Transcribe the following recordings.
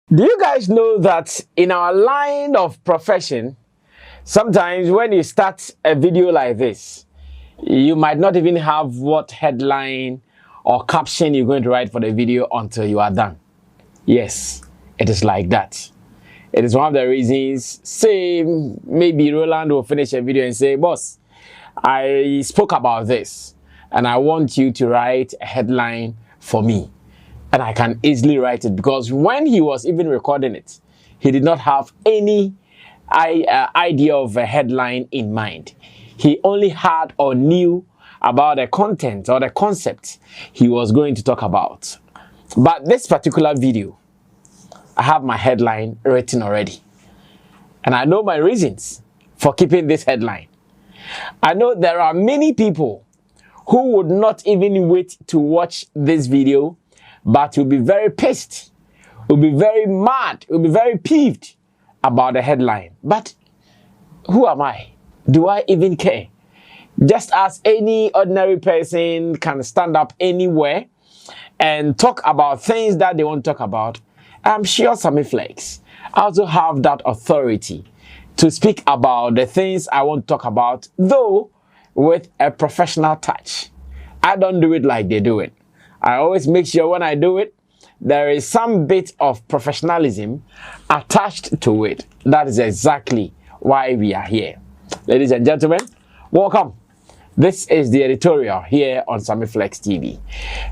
Do you guys know that in our line of profession, sometimes when you start a video like this, you might not even have what headline or caption you're going to write for the video until you are done. Yes, it is like that. It is one of the reasons, say, maybe Roland will finish a video and say, boss, I spoke about this and I want you to write a headline for me. And I can easily write it because when he was even recording it, he did not have any idea of a headline in mind. He only had or knew about the content or the concept he was going to talk about. But this particular video, I have my headline written already. And I know my reasons for keeping this headline. I know there are many people who would not even wait to watch this video, but will be very pissed, will be very mad, will be very peeved about the headline. But who am I? Do I even care? Just as any ordinary person can stand up anywhere and talk about things that they want to talk about, I'm sure Sammy Flex also have that authority to speak about the things I want to talk about, though with a professional touch. I don't do it like they do it. I always make sure when I do it, there is some bit of professionalism attached to it. That is exactly why we are here. Ladies and gentlemen, welcome. This is the editorial here on Sammy Flex TV.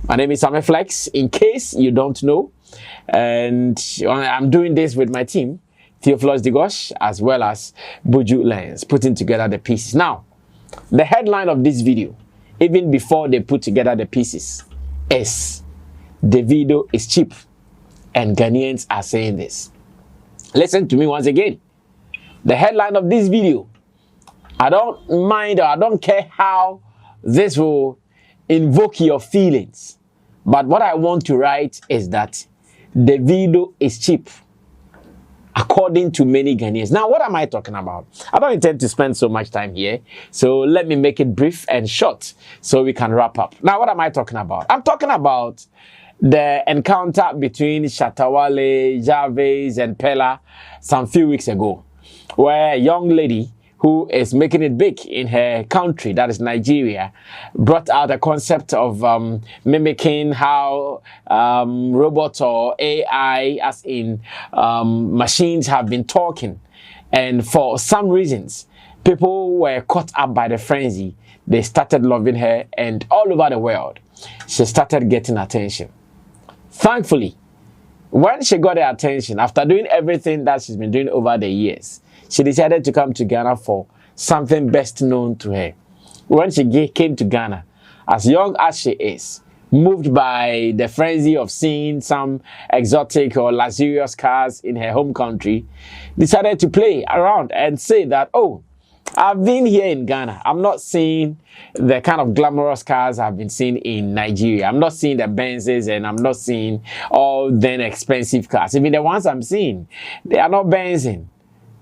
My name is Sammy Flex, in case you don't know. And I'm doing this with my team, Theophilus Digosh, as well as Buju Lens, putting together the pieces. Now, the headline of this video, even before they put together the pieces, is Davido is cheap, and Ghanaians are saying this. Listen to me once again. The headline of this video, I don't mind or I don't care how this will invoke your feelings, but what I want to write is that Davido is cheap, according to many Ghanaians. Now, what am I talking about? I don't intend to spend so much time here, so let me make it brief and short so we can wrap up. Now, what am I talking about? I'm talking about the encounter between Shatta Wale, Jarvis, and Pella some few weeks ago, where a young lady who is making it big in her country, that is Nigeria, brought out a concept of mimicking how robots or AI, as in machines, have been talking. And for some reasons, people were caught up by the frenzy. They started loving her, and all over the world, she started getting attention. Thankfully, when she got the attention, after doing everything that she's been doing over the years, she decided to come to Ghana for something best known to her. When she came to Ghana, as young as she is, moved by the frenzy of seeing some exotic or luxurious cars in her home country, decided to play around and say that, oh, I've been here in Ghana. I'm not seeing the kind of glamorous cars I've been seeing in Nigeria. I'm not seeing the Benzes, and I'm not seeing all then expensive cars. Even the ones I'm seeing, they are not Benzing.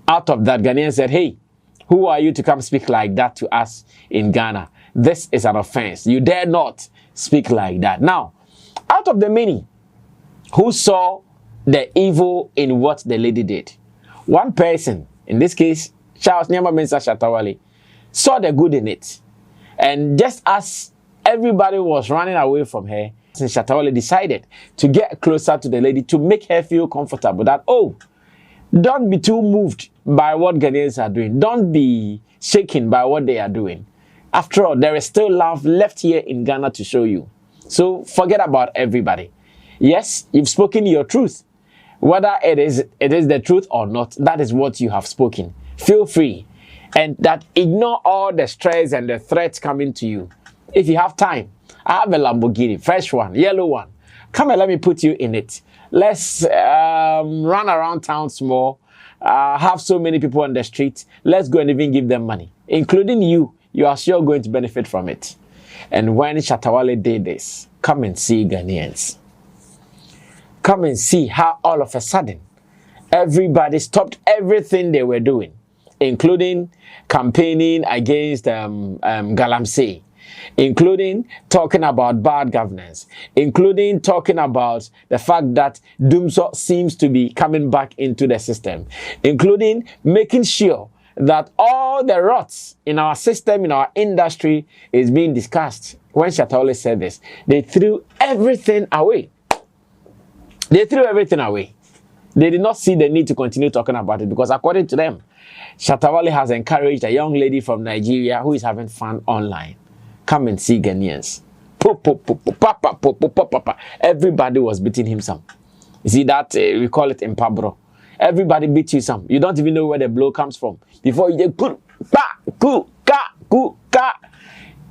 Out of that, Ghanaian said, hey, who are you to come speak like that to us in Ghana? This is an offense. You dare not speak like that. Now, out of the many who saw the evil in what the lady did, one person, in this case, Charles Nyama Mensah Shatta Wale, saw the good in it. And just as everybody was running away from her, Shatta Wale decided to get closer to the lady to make her feel comfortable that, oh, don't be too moved by what Ghanaians are doing. Don't be shaken by what they are doing. After all, there is still love left here in Ghana to show you. So forget about everybody. Yes, you've spoken your truth. Whether it is the truth or not, that is what you have spoken. Feel free. And that ignore all the stress and the threats coming to you. If you have time, I have a Lamborghini, fresh one, yellow one. Come and let me put you in it. Let's run around town small, have so many people on the street. Let's go and even give them money, including you. You are sure going to benefit from it. And when Shatta Wale did this, come and see Ghanaians. Come and see how all of a sudden, everybody stopped everything they were doing, including campaigning against Galamsey. including talking about bad governance, including talking about the fact that Dumso seems to be coming back into the system, including making sure that all the rots in our system, in our industry, is being discussed. When Shatta Wale said this, they threw everything away. They threw everything away. They did not see the need to continue talking about it because according to them, Shatta Wale has encouraged a young lady from Nigeria who is having fun online. Come and see Ghanaians. Everybody was beating him some. You see that? We call it impabro. Everybody beats you some. You don't even know where the blow comes from. Before you just put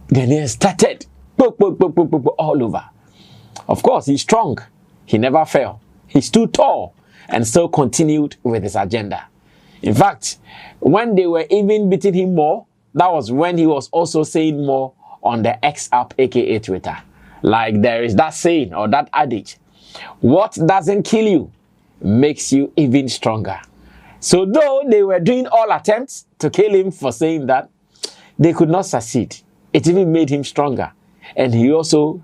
Ghanaians started all over. Of course, he's strong. He never fell. He stood tall and still continued with his agenda. In fact, when they were even beating him more, that was when he was also saying more on the X app, aka Twitter. Like there is that saying or that adage, what doesn't kill you makes you even stronger. So though they were doing all attempts to kill him for saying that, they could not succeed. It even made him stronger. And he also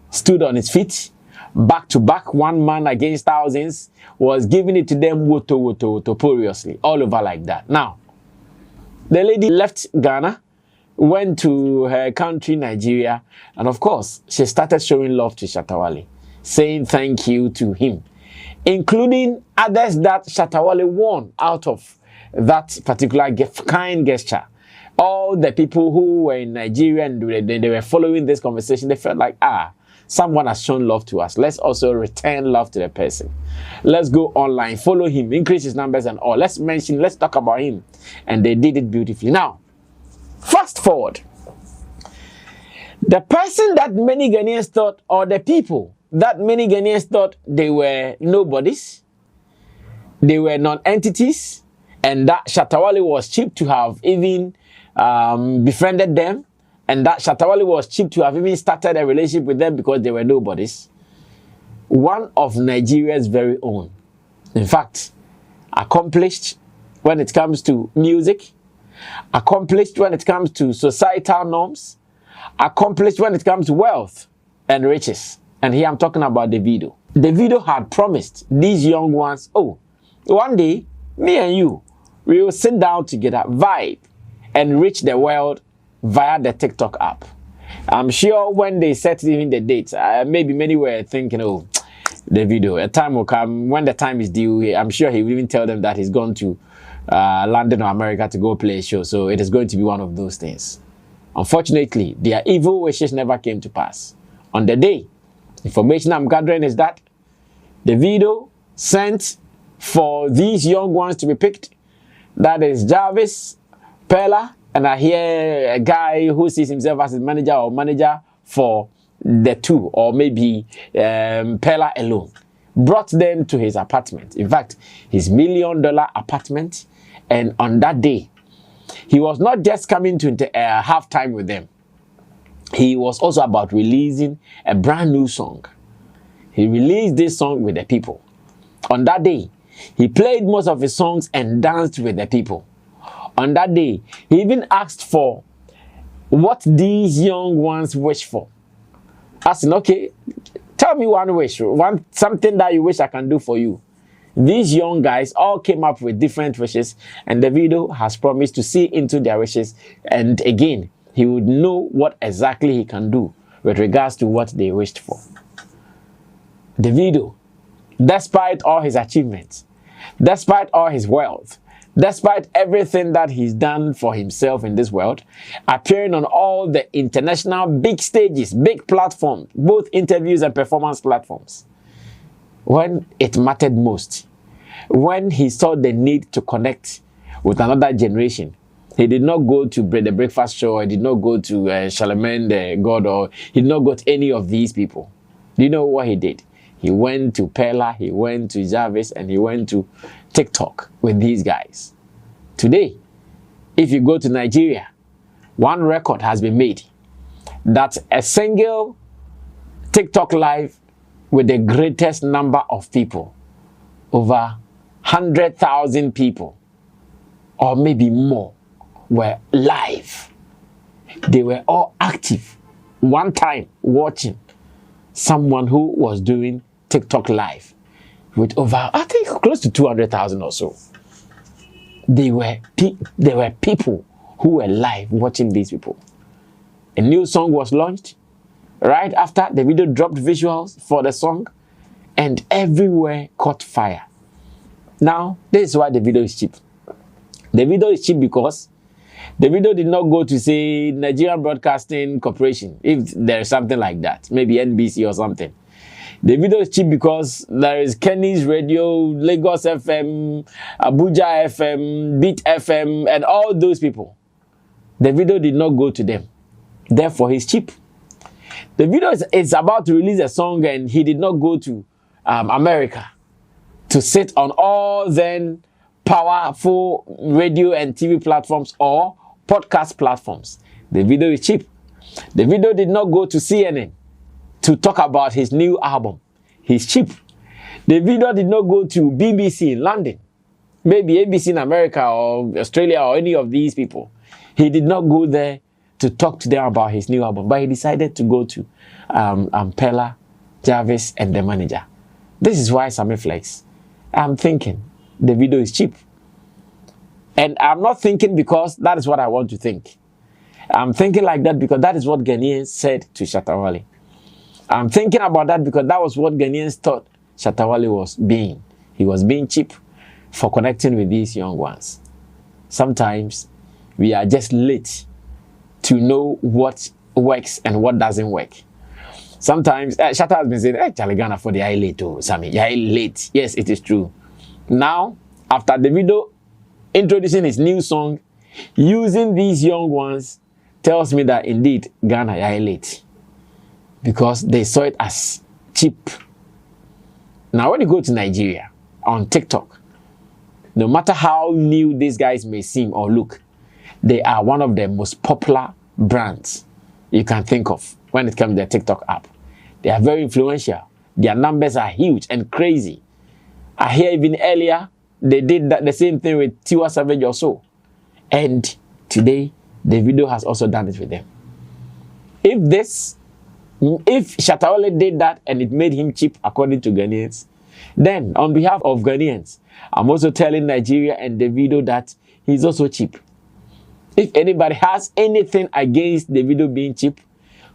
stood on his feet, back to back, one man against thousands, was giving it to them notoriously, all over like that. Now, the lady left Ghana, went to her country, Nigeria, and of course, she started showing love to Shatta Wale, saying thank you to him, including others that Shatta Wale won out of that particular kind gesture. All the people who were in Nigeria and they were following this conversation, they felt like, someone has shown love to us. Let's also return love to the person. Let's go online, follow him, increase his numbers and all. Let's talk about him. And they did it beautifully. Now, fast forward. The person that many Ghanaians thought, or the people that many Ghanaians thought they were nobodies, they were non-entities, and that Shatta Wale was cheap to have even befriended them, and that Shatta Wale was cheap to have even started a relationship with them because they were nobodies. One of Nigeria's very own. In fact, accomplished when it comes to music, accomplished when it comes to societal norms, accomplished when it comes to wealth and riches. And here I'm talking about Davido. Davido had promised these young ones, one day, me and you, we will sit down together, vibe, and reach the world via the TikTok app. I'm sure when they set even the dates, maybe many were thinking, Davido, a time will come, when the time is due, I'm sure he will even tell them that he's gone to London or America to go play a show. So it is going to be one of those things. Unfortunately, their evil wishes never came to pass. On the day, information I'm gathering is that Davido sent for these young ones to be picked. That is Jarvis, Perla, and I hear a guy who sees himself as a manager for the two, or maybe Perla alone. Brought them to his apartment. In fact, his $1 million apartment. And on that day, he was not just coming to have time with them. He was also about releasing a brand new song. He released this song with the people. On that day, he played most of his songs and danced with the people. On that day, he even asked for what these young ones wish for. Asking, okay, tell me one wish, something that you wish I can do for you. These young guys all came up with different wishes, and Davido has promised to see into their wishes. And again, he would know what exactly he can do with regards to what they wished for. Davido, despite all his achievements, despite all his wealth, despite everything that he's done for himself in this world, appearing on all the international big stages, big platforms, both interviews and performance platforms, when it mattered most, when he saw the need to connect with another generation, he did not go to the breakfast show, he did not go to Charlemagne the God, or he did not go to any of these people. Do you know what he did? He went to Perla, he went to Jarvis, and he went to TikTok with these guys. Today, if you go to Nigeria, one record has been made that a single TikTok live with the greatest number of people, over 100,000 people, or maybe more, were live. They were all active one time watching someone who was doing TikTok live with over, I think, close to 200,000 or so. There were people who were live watching these people. A new song was launched right after the video dropped visuals for the song, and everywhere caught fire. Now, this is why the video is cheap. The video is cheap because the video did not go to, say, Nigerian Broadcasting Corporation, if there is something like that, maybe NBC or something. The video is cheap because there is Kenny's Radio, Lagos FM, Abuja FM, Beat FM, and all those people. The video did not go to them. Therefore, he's cheap. The video is about to release a song, and he did not go to America to sit on all then powerful radio and TV platforms or podcast platforms. The video is cheap. The video did not go to CNN to talk about his new album. He's cheap. The video did not go to BBC in London, maybe ABC in America or Australia or any of these people. He did not go there to talk to them about his new album, but he decided to go to Pella, Jarvis, and the manager. This is why Sammy Flex, I'm thinking the video is cheap. And I'm not thinking because that is what I want to think. I'm thinking like that because that is what Ghanaians said to Shatta Wale. I'm thinking about that because that was what Ghanaians thought Shatta Wale was being. He was being cheap for connecting with these young ones. Sometimes we are just late to know what works and what doesn't work. Sometimes, Shatta has been saying, hey, Charlie Ghana for the eye late, oh, Sammy, yeah, late. Yes, it is true. Now, after the video introducing his new song, using these young ones, tells me that indeed, Ghana, yeah, late. Because they saw it as cheap. Now, when you go to Nigeria, on TikTok, no matter how new these guys may seem or look, they are one of the most popular brands you can think of when it comes to the TikTok app. They are very influential. Their numbers are huge and crazy. I hear even earlier, they did the same thing with Tiwa Savage or so. And today, the video has also done it with them. If Shatta Wale did that and it made him cheap according to Ghanaians, then on behalf of Ghanaians, I'm also telling Nigeria and Davido that he's also cheap. If anybody has anything against the video being cheap,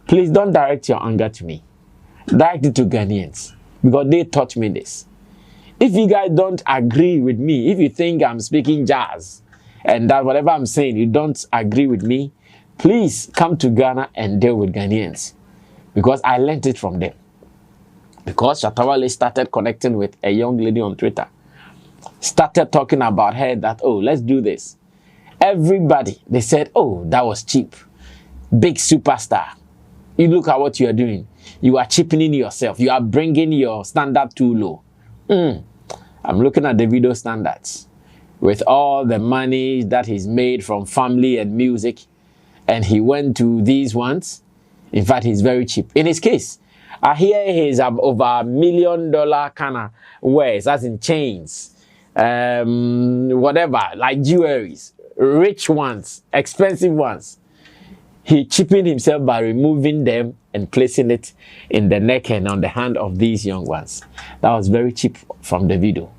please don't direct your anger to me. Direct it to Ghanaians because they taught me this. If you guys don't agree with me, if you think I'm speaking jazz and that whatever I'm saying, you don't agree with me, please come to Ghana and deal with Ghanaians because I learned it from them. Because Shatta Wale started connecting with a young lady on Twitter, started talking about her that, oh, let's do this. Everybody, they said, oh, that was cheap. Big superstar. You look at what you are doing. You are cheapening yourself. You are bringing your standard too low. I'm looking at the video standards with all the money that he's made from family and music. And he went to these ones. In fact, he's very cheap. In his case, I hear he's over $1 million kind of wares, as in chains, whatever, like jewelries. Rich ones, expensive ones. He cheapened himself by removing them and placing it in the neck and on the hand of these young ones. That was very cheap from the video.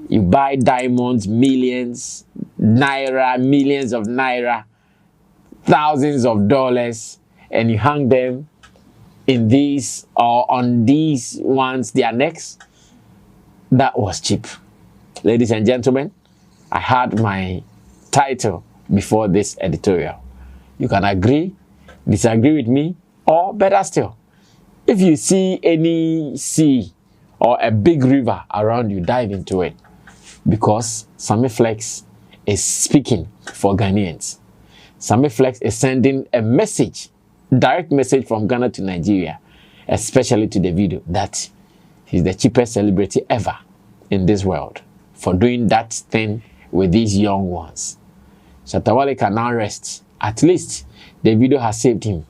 You buy diamonds, millions, naira, millions of naira, thousands of dollars, and you hang them in these or on these ones, their necks. That was cheap. Ladies and gentlemen, I had my title before this editorial. You can agree, disagree with me, or better still, if you see any sea or a big river around you, dive into it. Because Sammy Flex is speaking for Ghanaians. Sammy Flex is sending a message, direct message from Ghana to Nigeria, especially to Davido, that he's the cheapest celebrity ever in this world for doing that thing with these young ones. Shatta Wale can now rest. At least Davido has saved him.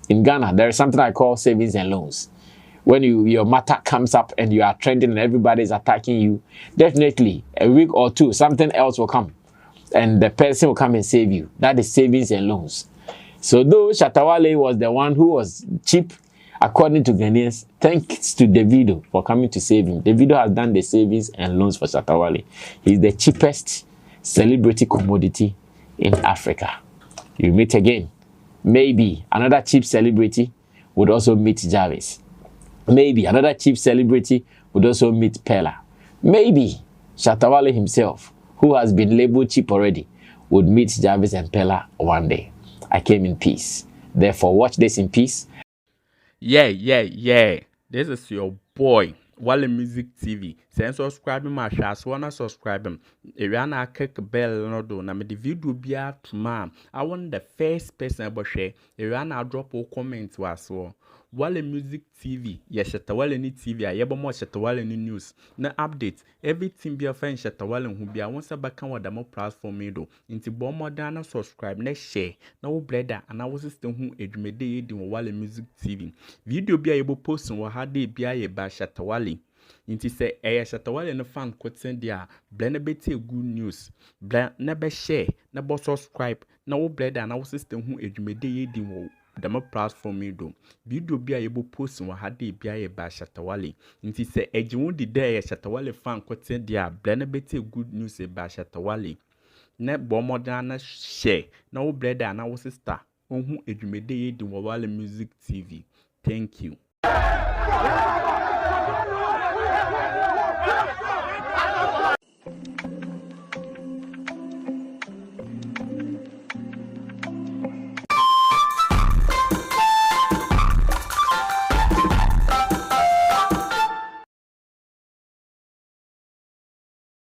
In Ghana, there is something I call savings and loans. When your matter comes up and you are trending and everybody is attacking you, definitely a week or two, something else will come. And the person will come and save you. That is savings and loans. So though Shatta Wale was the one who was cheap, according to Ghanaians, thanks to Davido for coming to save him. Davido has done the savings and loans for Shatta Wale. He's the cheapest celebrity commodity in Africa. You meet again. Maybe another cheap celebrity would also meet Jarvis. Maybe another cheap celebrity would also meet Pella. Maybe Shatta Wale himself, who has been labeled cheap already, would meet Jarvis and Pella one day. I came in peace. Therefore, watch this in peace. Yeah. This is your boy, Wale Music TV. Send subscribe my show, so wanna subscribe him. If you wanna click bell no do, na me the video be out tomorrow. I want the first person about share. If you wanna drop a comment was so. Wale Music TV, yes, Shatta Wale ni TV, I yeba more Shatta Wale ni news. Na update, everything be a friend Shatta Wale who be a once a back on the more platform do. Into Bomber na subscribe, next share, no brother, and our system who edumede in Wale Music TV. Video be able post on what they be a ba Shatta Wale. Inti say Shatta Wale no fan quoting dia blend beti good news. Blend never share, never subscribe, no brother and our system who edumede in the platform do. Video be able post on what they be a ba Shatta Wale. Inti say ejimu di day Shatta Wale fan quoting dia blend beti good news ba Shatta Wale. Ne Moda na share na wo brother na wo sister ohun edumede di Wale Music TV. Thank you.